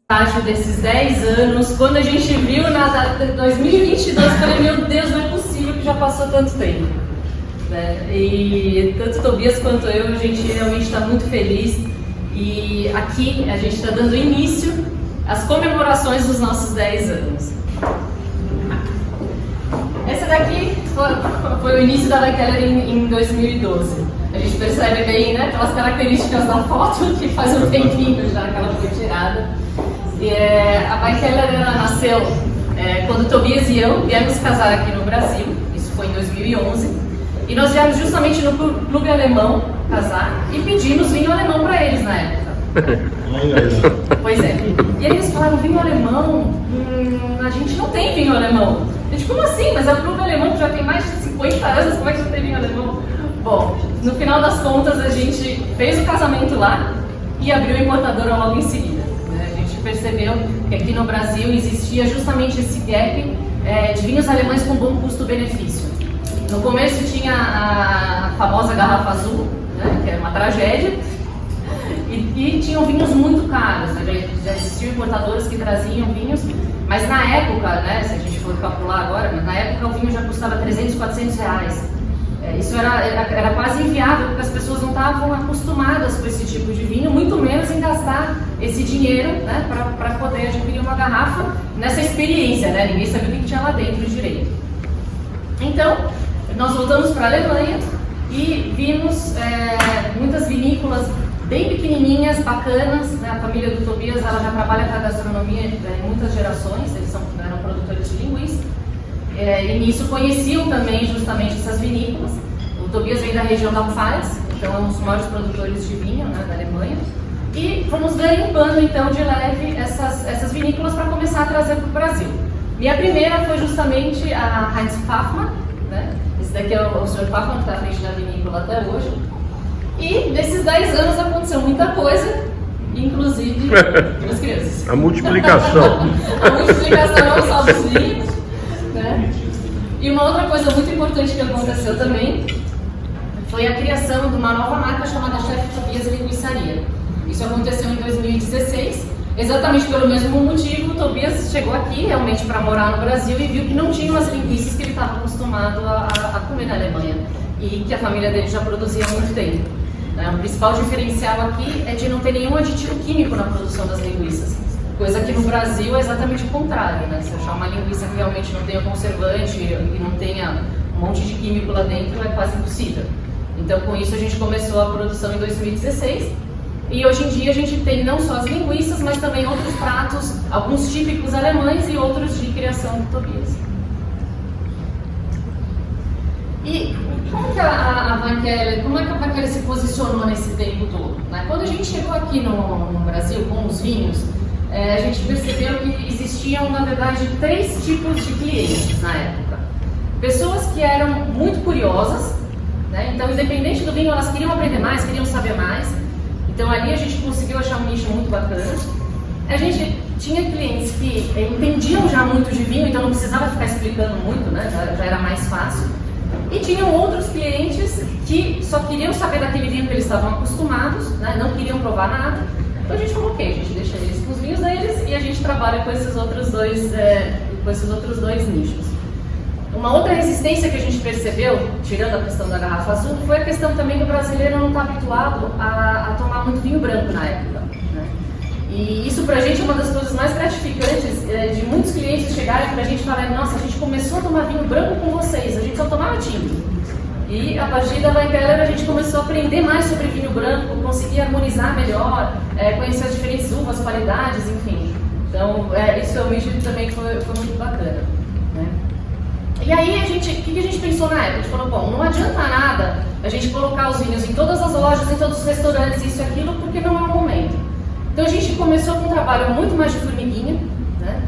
Acho desses 10 anos, quando a gente viu na data de 2022, eu falei, meu Deus, não é possível que já passou tanto tempo. Né? E tanto Tobias quanto eu, a gente realmente está muito feliz. E aqui a gente está dando início às comemorações dos nossos 10 anos. Essa daqui foi o início da Vai Keller em 2012. A gente percebe bem, né, pelas características da foto, que faz um tempinho já que ela foi tirada. A Vai Keller ela nasceu quando Tobias e eu viemos casar aqui no Brasil, isso foi em 2011, e nós viemos justamente no clube alemão casar e pedimos vinho alemão para eles na época. Pois é. E aí eles falaram, vinho alemão? A gente não tem vinho alemão. A gente, como assim? Mas é o clube alemão já tem mais de 50 anos, como é que não tem vinho alemão? Bom, no final das contas a gente fez o casamento lá e abriu a importadora logo em seguida. A gente percebeu que aqui no Brasil existia justamente esse gap de vinhos alemães com bom custo-benefício. No começo tinha a famosa garrafa azul, né, que era uma tragédia, e tinham vinhos muito caros, né? Já existiam importadoras que traziam vinhos, mas na época, né, se a gente for calcular agora, mas na época o vinho já custava 300, 400 reais. Isso era quase inviável, porque as pessoas não estavam acostumadas com esse tipo de vinho, muito menos em gastar esse dinheiro, né, para poder adquirir uma garrafa nessa experiência, né? Ninguém sabia o que tinha lá dentro direito. Então, nós voltamos para a Alemanha e vimos muitas vinícolas bem pequenininhas, bacanas, né? A família do Tobias ela já trabalha com a gastronomia em muitas gerações, eles eram produtores de linguiça. E nisso conheciam também justamente essas vinícolas. O Tobias vem da região da Pfalz, então é um dos maiores produtores de vinho, né, da Alemanha. E fomos garimpando então de leve essas vinícolas para começar a trazer para o Brasil. Minha primeira foi justamente a Heinz Pfaffmann, né? Esse daqui é o Sr. Pfaffmann, que está à frente da vinícola até hoje. E nesses 10 anos aconteceu muita coisa, inclusive duas crianças. A multiplicação. A multiplicação não só dos vinhos, né? E uma outra coisa muito importante que aconteceu também foi a criação de uma nova marca chamada Chef Tobias Linguiçaria. Isso aconteceu em 2016, exatamente pelo mesmo motivo. O Tobias chegou aqui realmente para morar no Brasil e viu que não tinha as linguiças que ele estava acostumado a comer na Alemanha e que a família dele já produzia há muito tempo. O principal diferencial aqui é de não ter nenhum aditivo químico na produção das linguiças, coisa que no Brasil é exatamente o contrário, né? Se achar uma linguiça que realmente não tenha conservante e não tenha um monte de químico lá dentro, é quase impossível. Então, com isso, a gente começou a produção em 2016 e hoje em dia a gente tem não só as linguiças, mas também outros pratos, alguns típicos alemães e outros de criação do Tobias. E como que a Vai Keller se posicionou nesse tempo todo? Né? Quando a gente chegou aqui no Brasil com os vinhos, a gente percebeu que existiam, na verdade, 3 tipos de clientes na época. Pessoas que eram muito curiosas, né? Então, independente do vinho, elas queriam aprender mais, queriam saber mais. Então, ali a gente conseguiu achar um nicho muito bacana. A gente tinha clientes que entendiam já muito de vinho, então não precisava ficar explicando muito, né? Já era mais fácil. E tinham outros clientes que só queriam saber daquele vinho que eles estavam acostumados, né? Não queriam provar nada. Então a gente falou, ok, a gente deixa eles com os vinhos deles e a gente trabalha com esses outros dois nichos. Uma outra resistência que a gente percebeu, tirando a questão da garrafa azul, foi a questão também do brasileiro não estar habituado a tomar muito vinho branco na época, né? E isso pra gente é uma das coisas mais gratificantes, de muitos clientes chegarem pra gente e falarem, nossa, a gente começou a tomar vinho branco com vocês, a gente só tomava tinto. E a partir da Vai Keller a gente começou a aprender mais sobre vinho branco, conseguir harmonizar melhor, conhecer as diferentes uvas, qualidades, enfim. Então, isso realmente também foi muito bacana, né? E aí, o que a gente pensou na época? A gente falou, bom, não adianta nada a gente colocar os vinhos em todas as lojas, em todos os restaurantes, isso e aquilo, porque não é o momento. Então, a gente começou com um trabalho muito mais de formiguinha, né?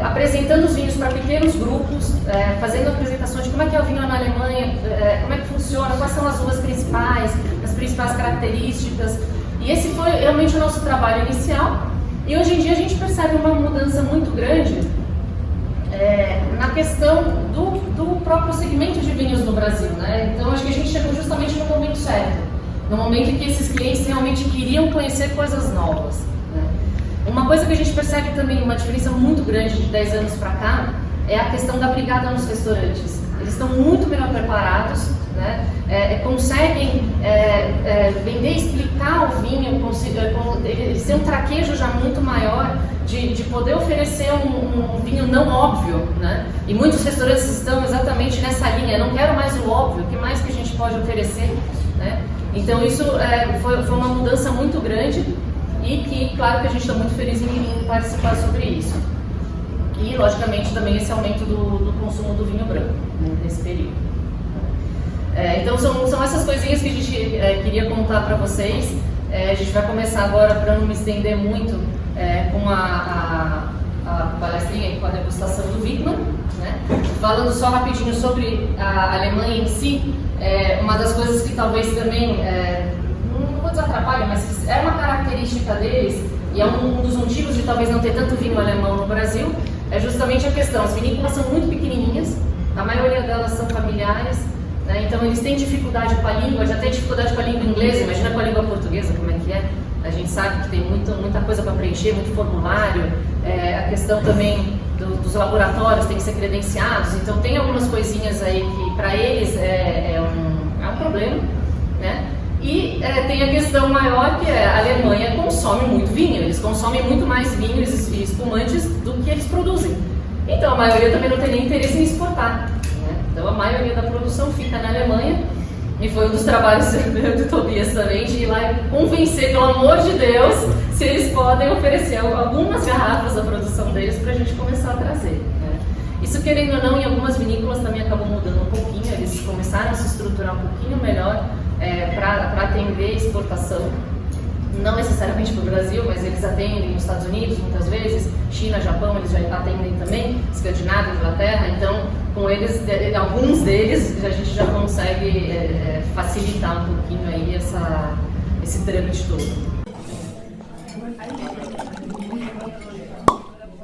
Apresentando os vinhos para pequenos grupos, fazendo apresentações de como é que é o vinho na Alemanha, como é que funciona, quais são as uvas principais, as principais características. E esse foi realmente o nosso trabalho inicial. E hoje em dia a gente percebe uma mudança muito grande na questão do próprio segmento Brasil, né? Então acho que a gente chegou justamente no momento certo, no momento em que esses clientes realmente queriam conhecer coisas novas, né? Uma coisa que a gente percebe também, uma diferença muito grande de 10 anos para cá, é a questão da brigada nos restaurantes. Eles estão muito melhor preparados, né? Conseguem vender, explicar o vinho, eles têm um traquejo já muito maior de poder oferecer um vinho não óbvio, né? E muitos restaurantes estão exatamente nessa linha, não quero mais o óbvio, o que mais que a gente pode oferecer, né? Então isso foi uma mudança muito grande e que, claro que a gente está muito feliz em participar sobre isso. E, logicamente, também esse aumento do consumo do vinho branco, né, nesse período. Então, são essas coisinhas que a gente queria contar para vocês. A gente vai começar agora, para não me estender muito, com a palestrinha, com a degustação do Wittmann, né? Falando só rapidinho sobre a Alemanha em si, uma das coisas que talvez também, não vou dizer atrapalha, mas é uma característica deles, e é um dos motivos de talvez não ter tanto vinho alemão no Brasil, é justamente a questão, as vinícolas são muito pequenininhas, a maioria delas são familiares, né? Então eles têm dificuldade com a língua, já tem dificuldade com a língua inglesa, imagina com a língua portuguesa como é que é. A gente sabe que tem muita coisa para preencher, muito formulário, a questão também dos laboratórios tem que ser credenciados, então tem algumas coisinhas aí que para eles é um problema, né? E tem a questão maior que a Alemanha consome muito vinho, eles consomem muito mais vinhos e espumantes do que eles produzem. Então a maioria também não tem nem interesse em exportar, né? Então a maioria da produção fica na Alemanha e foi um dos trabalhos do Tobias também de ir lá e convencer, pelo amor de Deus, se eles podem oferecer algumas garrafas da produção deles para a gente começar a trazer, né? Isso, querendo ou não, em algumas vinícolas também acabou mudando um pouquinho, eles começaram a se estruturar um pouquinho melhor para atender a exportação, não necessariamente para o Brasil, mas eles atendem nos Estados Unidos muitas vezes, China, Japão, eles já atendem também, Escandinávia, Inglaterra, então com eles, alguns deles, a gente já consegue facilitar um pouquinho aí esse trâmite todo.